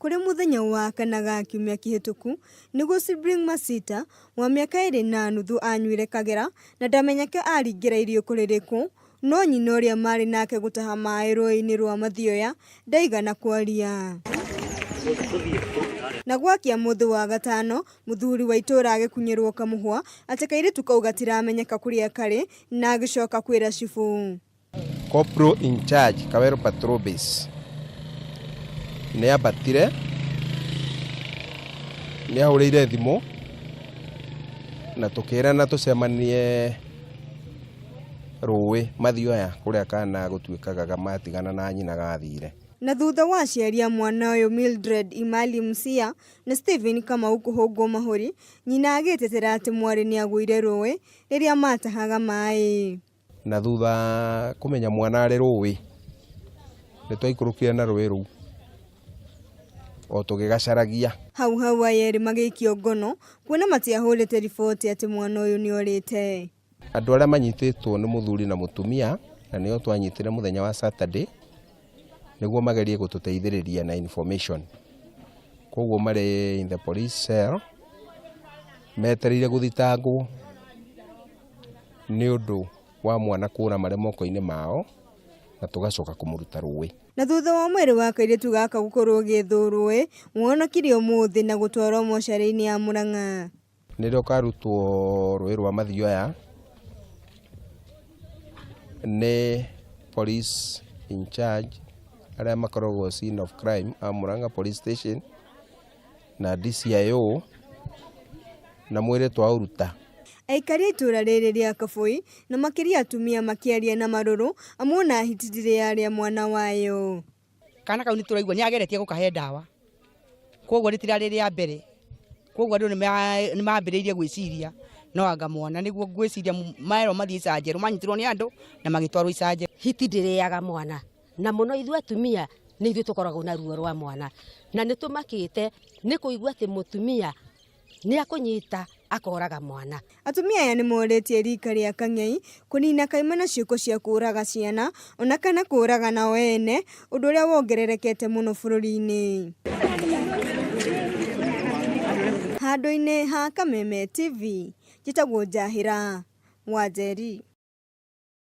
kuri muthenya wa kanaga kiumia kihituku niguo sibling Masita wa miaka 2.5 anyuire kagera na ndamenyeke aringira irio kuririku no nyina uria mari nake gutaha mai roi-ini rwa mathioya ndaigana kwaria. Na gwakia muthu wa gatano muthuriwe itura agikunyirwo kamuhwa ati kairitu kau gatiramenyeka kuria kari na agicoka kwira cibu. Corporal in charge Kawero Patrol Base ne abatire ne ahurire thimu na tukirana tucemanie ruwe mathioya kuria kana gutwikaga gamatigana na nyina gathire. Na thutha wa ciaria mwana uyu Mildred Imali Musia na Stephen Kamau kuhongwo mahuri nyina agitetera ati mwari ni agwire ruwe riria matahaga mai. Na thutha kumenya mwana ari ruwe ni twaikurukire na ruwe ru o tugigacaragia hau ayeri magikio ngono kuona matiahurite riboti ati mwana uyu ni orite. Andu aria manyititwo ni muthuri na mutumia na nio twanyitire muthenya wa Saturday niguo magerie gututeithiriria na information. Koguo mari in the police cell metereire guthitangwo niundu wa mwana kura mari moko-ini mao na tugacoka kumuruta ruwe. Na thutha wa mwiri wa kairitu gaka gukorwo githurwe mwonokirio muthi na gutwarwo mocarĩ-ini ya Murang'a. Nirio karutwo rũĩ rwa mathioya ni police in charge aria makoragwo scene of crime a Murang'a police station na DCIO na mwire twauruta. Aikari itura riri ria Kabui na makiria atumia makiaria na maruru amona hitithire yaria mwana wayo. Kana kau ni turaigua ni ageretie gukahe ndawa koguo ritira riri ya mbere koguo andu ni mambiriirie gwiciria no anga mwana niguo gwiciria maero mathii icanjeru manyitirwo ni andu na magitwarwo icanjeru. Hitithiriaga mwana na muno ithu atumia ni ithu tukoragwo na ruo rwa mwana na ni tumakite ni kuigua ati mutumia ni akunyita akoraga mwana. Atumia aya ni moretie rika ria Kang'ei kunina kaimana ciuko cia kuraga ciana ona kana kuraga na wene undu uria wongererekete muno bururi-ini. Handu-ini ha Kameme TV, jitagwo Njahĩra Wanjeri.